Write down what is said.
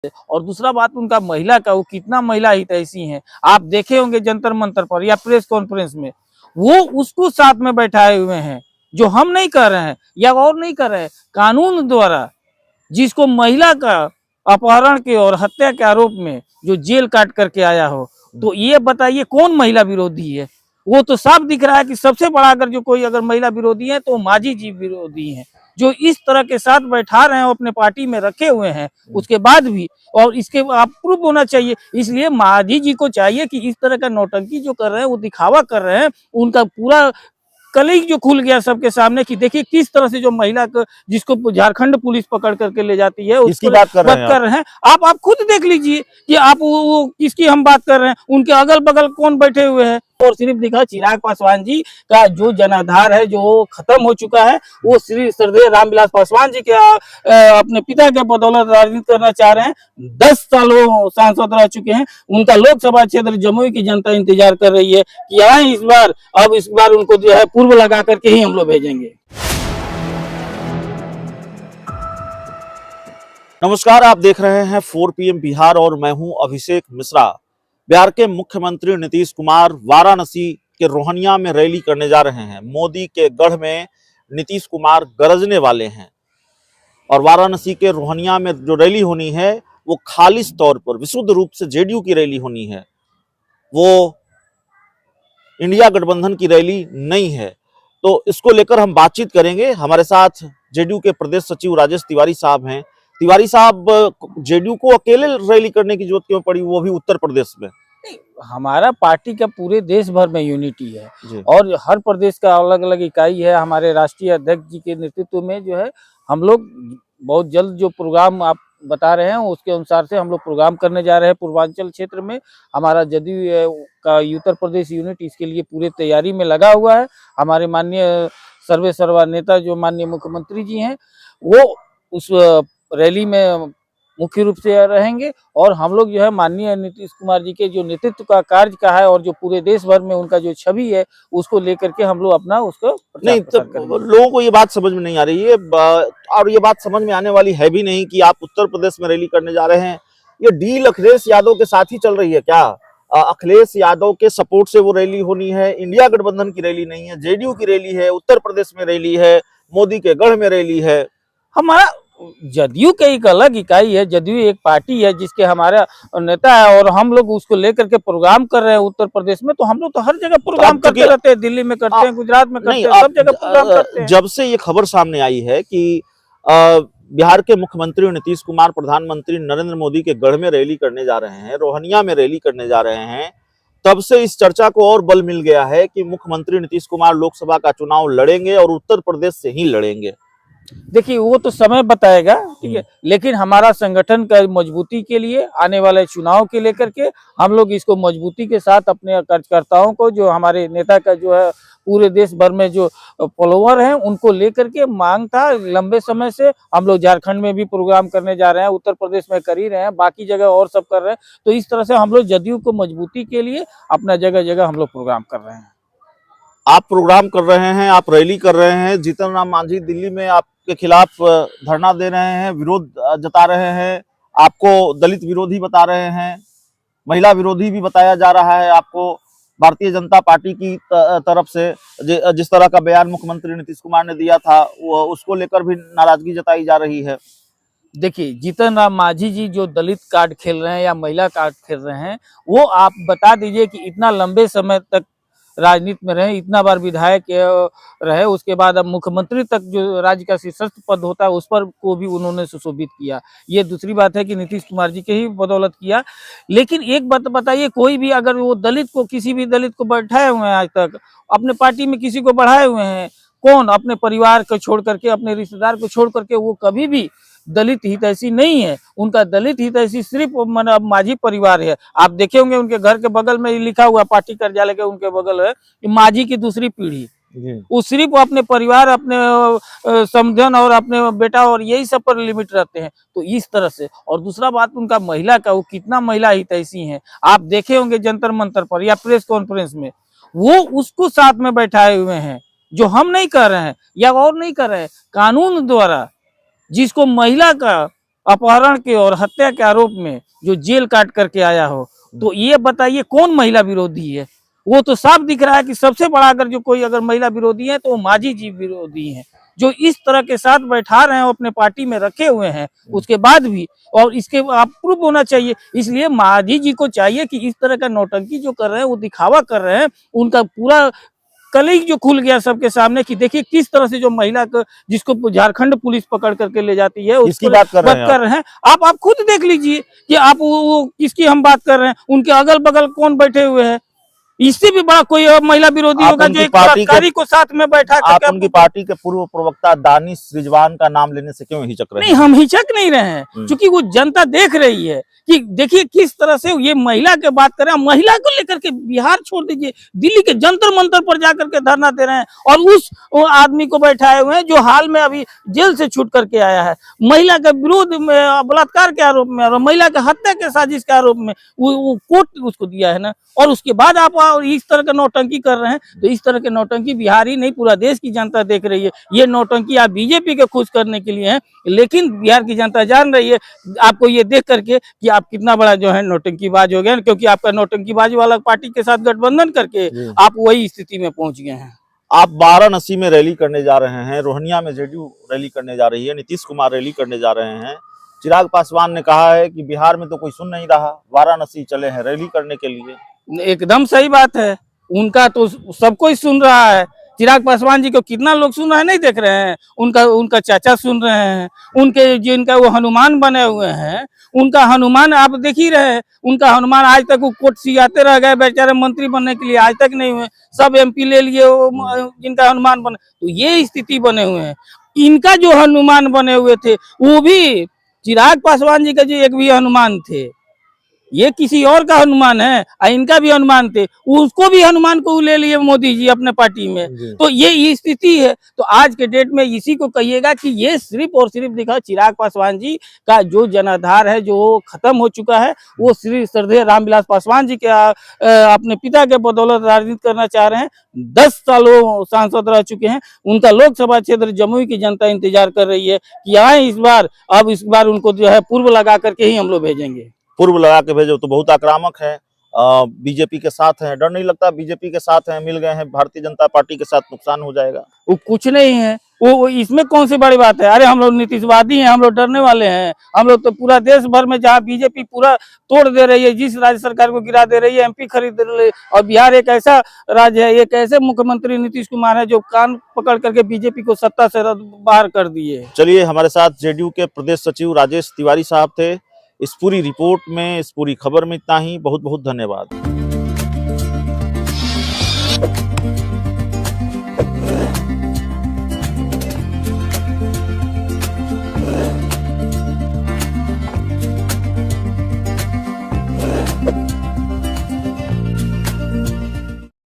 और दूसरा बात उनका महिला का, वो कितना महिला हितैषी हैं। आप देखे होंगे जंतर मंतर पर या प्रेस कॉन्फ्रेंस में, वो उसको साथ में बैठाए हुए हैं, जो हम नहीं कर रहे हैं या और नहीं कर रहे हैं। कानून द्वारा जिसको महिला का अपहरण के और हत्या के आरोप में जो जेल काट करके आया हो, तो ये बताइए कौन महिला विरोधी है। वो तो साफ दिख रहा है कि सबसे बड़ा अगर जो कोई अगर महिला विरोधी है तो मांझी जी विरोधी हैं, जो इस तरह के साथ बैठा रहे हैं, अपने पार्टी में रखे हुए हैं उसके बाद भी, और इसके आप प्रूफ होना चाहिए। इसलिए मांझी जी को चाहिए कि इस तरह का नौटंकी जो कर रहे हैं, वो दिखावा कर रहे हैं, उनका पूरा कलीग जो खुल गया सबके सामने कि देखिए किस तरह से जो महिला को, जिसको झारखंड पुलिस पकड़ करके ले जाती है, उसकी बात कर रहे हैं। आप खुद देख लीजिए कि आप वो किसकी हम बात कर रहे हैं, उनके अगल बगल कौन बैठे हुए हैं। और सिर्फ दिखा चिराग पासवान जी का जो जनाधार है, जो खत्म हो चुका है, वो श्री श्रद्धेय रामविलास पासवान जी के अपने पिता के बदौलत राजनीति करना चाह रहे हैं। 10 सालों सांसद रह चुके हैं। उनका लोकसभा क्षेत्र जमुई की जनता इंतजार कर रही है कि आए इस बार। अब इस बार उनको जो है पूर्व लगा करके ही हम लोग भेजेंगे। नमस्कार, आप देख रहे हैं 4 PM बिहार और मैं हूं अभिषेक मिश्रा। बिहार के मुख्यमंत्री नीतीश कुमार वाराणसी के रोहनिया में रैली करने जा रहे हैं। मोदी के गढ़ में नीतीश कुमार गरजने वाले हैं और वाराणसी के रोहनिया में जो रैली होनी है वो खालिस तौर पर विशुद्ध रूप से जेडीयू की रैली होनी है, वो इंडिया गठबंधन की रैली नहीं है। तो इसको लेकर हम बातचीत करेंगे। हमारे साथ जेडीयू के प्रदेश सचिव राजेश तिवारी साहब हैं। तिवारी साहब, जेडीयू को अकेले रैली करने की जरूरत क्यों पड़ी, वो भी उत्तर प्रदेश में? हमारा पार्टी का पूरे देश भर में यूनिटी है और हर प्रदेश का अलग अलग इकाई है। हमारे राष्ट्रीय अध्यक्ष जी के नेतृत्व में जो है हम लोग बहुत जल्द जो प्रोग्राम आप बता रहे हैं उसके अनुसार से हम लोग प्रोग्राम करने जा रहे हैं। पूर्वांचल क्षेत्र में हमारा जेडीयू का उत्तर प्रदेश यूनिट इसके लिए पूरे तैयारी में लगा हुआ है। हमारे माननीय सर्वे सर्वा नेता जो माननीय मुख्यमंत्री जी हैं, वो उस रैली में मुख्य रूप से रहेंगे और हम लोग जो है माननीय नीतीश कुमार जी के जो नेतृत्व का कार्य का है और जो पूरे देश भर में उनका जो छवि है उसको लेकर के हम लोग अपना उसको नहीं, तो लोगों को ये बात समझ में नहीं आ रही है और ये बात समझ में आने वाली है भी नहीं कि आप उत्तर प्रदेश में रैली करने जा रहे हैं। ये डील अखिलेश यादव के साथ ही चल रही है क्या? अखिलेश यादव के सपोर्ट से वो रैली होनी है, इंडिया गठबंधन की रैली नहीं है, जेडीयू की रैली है, उत्तर प्रदेश में रैली है, मोदी के गढ़ में रैली है। हमारा जदयू का एक अलग इकाई है, जदयू एक पार्टी है जिसके हमारा नेता है और हम लोग उसको लेकर के प्रोग्राम कर रहे हैं उत्तर प्रदेश में। तो हम लोग तो हर जगह प्रोग्राम करते रहते हैं, दिल्ली में करते हैं, गुजरात में करते हैं, सब जगह प्रोग्राम करते हैं। जब से ये खबर सामने आई है कि बिहार के मुख्यमंत्री नीतीश कुमार प्रधानमंत्री नरेंद्र मोदी के गढ़ में रैली करने जा रहे हैं, रोहनिया में रैली करने जा रहे हैं, तब से इस चर्चा को और बल मिल गया है कि मुख्यमंत्री नीतीश कुमार लोकसभा का चुनाव लड़ेंगे और उत्तर प्रदेश से ही लड़ेंगे। देखिए वो तो समय बताएगा, ठीक है, लेकिन हमारा संगठन का मजबूती के लिए आने वाले चुनाव के लेकर के हम लोग इसको मजबूती के साथ अपने कार्यकर्ताओं को, जो हमारे नेता का जो है पूरे देश भर में जो फॉलोवर हैं उनको लेकर के मांग था लंबे समय से। हम लोग झारखंड में भी प्रोग्राम करने जा रहे हैं, उत्तर प्रदेश में कर ही रहे हैं, बाकी जगह और सब कर रहे हैं। तो इस तरह से हम लोग जदयू को मजबूती के लिए अपना जगह जगह हम लोग प्रोग्राम कर रहे हैं। आप प्रोग्राम कर रहे हैं, आप रैली कर रहे हैं। जीतन राम मांझी दिल्ली में आपके खिलाफ धरना दे रहे हैं, विरोध जता रहे हैं, आपको दलित विरोधी बता रहे हैं, महिला विरोधी भी बताया जा रहा है आपको। भारतीय जनता पार्टी की तरफ से जिस तरह का बयान मुख्यमंत्री नीतीश कुमार ने दिया था वो उसको लेकर भी नाराजगी जताई जा रही है। देखिए जीतन राम मांझी जी जो दलित कार्ड खेल रहे हैं या महिला कार्ड खेल रहे हैं, वो आप बता दीजिए कि इतना लंबे समय तक राजनीति में रहे, इतना बार विधायक रहे, उसके बाद अब मुख्यमंत्री तक जो राज्य का शीर्षस्थ पद होता है उस पर को भी उन्होंने सुशोभित किया। ये दूसरी बात है कि नीतीश कुमार जी के ही बदौलत किया। लेकिन एक बात बताइए, कोई भी अगर वो दलित को, किसी भी दलित को बैठाए हुए हैं, आज तक अपने पार्टी में किसी को बढ़ाए हुए हैं? कौन? अपने परिवार को छोड़ करके, अपने रिश्तेदार को छोड़ करके वो कभी भी दलित हितैषी नहीं है। उनका दलित हितैषी सिर्फ मांझी परिवार है। आप देखे होंगे उनके घर के बगल में लिखा हुआ, पार्टी कार्यालय के उनके बगल है, मांझी की दूसरी पीढ़ी। वो सिर्फ अपने परिवार, अपने समधन और अपने बेटा और यही सब पर लिमिट रहते हैं। तो इस तरह से, और दूसरा बात उनका महिला का, वो कितना महिला हितैषी हैं। आप देखे होंगे जंतर मंतर पर या प्रेस कॉन्फ्रेंस में, वो उसको साथ में बैठाए हुए हैं, जो हम नहीं कर रहे हैं या और नहीं कर रहे हैं। कानून द्वारा जिसको महिला का अपहरण के और हत्या के आरोप में जो जेल काट करके आया हो, तो ये बताइए कौन महिला विरोधी है? वो तो साफ दिख रहा है कि सबसे बड़ा अगर जो कोई अगर महिला विरोधी है तो वो मांझी जी विरोधी हैं, जो इस तरह के साथ बैठा रहे हैं, अपने पार्टी में रखे हुए हैं उसके बाद भी, और इसके आप प्रूफ होना चाहिए। इसलिए मांझी जी को चाहिए कि इस तरह का नौटंकी जो कर रहे हैं, वो दिखावा कर रहे हैं, उनका पूरा कलीग जो खुल गया सबके सामने कि देखिए किस तरह से जो महिला को, जिसको झारखंड पुलिस पकड़ करके ले जाती है, किसकी बात कर रहे हैं आप खुद देख लीजिए कि आप वो किसकी हम बात कर रहे हैं, उनके अगल बगल कौन बैठे हुए हैं। इससे भी बड़ा कोई और महिला विरोधी होगा जो एक बलात्कारी को साथ में बैठा आप उनकी पार्टी के पूर्व प्रवक्ता दानिश रिजवान का नाम लेने से क्यों हिचक रहे हैं? नहीं, हम हिचक नहीं रहे हैं, क्योंकि वो जनता देख रही है कि देखिए किस तरह से ये महिला के बात कर रहे हैं। महिला को लेकर के बिहार छोड़ दीजिए, दिल्ली के जंतर मंतर पर जाकर के धरना दे रहे हैं, और उस आदमी को बैठाए हुए हैं जो हाल में अभी जेल से छूट करके आया है, महिला के विरोध में, बलात्कार के आरोप में और महिला के हत्या के साजिश के आरोप में वो कोर्ट उसको दिया है ना, और उसके बाद आप इस तरह का नौटंकी कर रहे हैं। तो इस तरह के नौटंकी बिहार ही नहीं, पूरा देश की जनता देख रही है। ये नौटंकी आप बीजेपी के खुश करने के लिए है, लेकिन बिहार की जनता जान रही है आपको ये देख करके कि आप कितना बड़ा जो है नौटंकीबाज हो गए, क्योंकि आपका नौटंकीबाजी वाला पार्टी के साथ गठबंधन करके आप वही स्थिति में पहुंच गए हैं। आप वाराणसी में रैली करने जा रहे हैं, रोहनिया में जेडीयू रैली करने जा रही है, नीतीश कुमार रैली करने जा रहे हैं। चिराग पासवान ने कहा है कि बिहार में तो कोई सुन नहीं रहा, वाराणसी चले हैं रैली करने के लिए। एकदम सही बात है, उनका तो सब कोई सुन रहा है। चिराग पासवान जी को कितना लोग सुन रहे हैं, नहीं देख रहे हैं? उनका चाचा सुन रहे हैं, उनके जिनका वो हनुमान बने हुए हैं, उनका हनुमान आप देख ही रहे हैं। उनका हनुमान आज तक वो कोर्ट सियाते रह गए बेचारे, मंत्री बनने के लिए आज तक नहीं हुए, सब एमपी ले लिए जिनका हनुमान बने। तो ये स्थिति बने हुए हैं। इनका जो हनुमान बने हुए थे वो भी चिराग पासवान जी का जो एक भी हनुमान थे, ये किसी और का हनुमान है, इनका भी हनुमान थे, उसको भी हनुमान को ले लिए मोदी जी अपने पार्टी में। तो ये स्थिति है। तो आज के डेट में इसी को कहिएगा कि ये सिर्फ और सिर्फ दिखा चिराग पासवान जी का जो जनाधार है, जो खत्म हो चुका है, वो श्री श्रद्धेय रामविलास पासवान जी के अपने पिता के बदौलत राजनीति करना चाह रहे हैं। 10 सालों सांसद रह चुके हैं, उनका लोकसभा क्षेत्र जमुई की जनता इंतजार कर रही है कि आए इस बार। अब इस बार उनको जो है पूर्व लगा करके ही हम लोग भेजेंगे। पूर्व लगा के भेजो तो बहुत आक्रामक है, बीजेपी के साथ हैं, डर नहीं लगता? बीजेपी के साथ हैं, मिल गए हैं भारतीय जनता पार्टी के साथ, नुकसान हो जाएगा? वो कुछ नहीं है, वो इसमें कौन सी बड़ी बात है? अरे हम लोग नीतीशवादी हैं, हम लोग डरने वाले हैं? हम लोग तो पूरा देश भर में जहाँ बीजेपी पूरा तोड़ दे रही है, जिस राज्य सरकार को गिरा दे रही है, एमपी खरीद रही है, और बिहार एक ऐसा राज्य है, एक ऐसे मुख्यमंत्री नीतीश कुमार है जो कान पकड़ करके बीजेपी को सत्ता से बाहर कर दिए। चलिए, हमारे साथ जेडीयू के प्रदेश सचिव राजेश तिवारी साहब थे। इस पूरी रिपोर्ट में, इस पूरी खबर में इतना ही। बहुत बहुत धन्यवाद।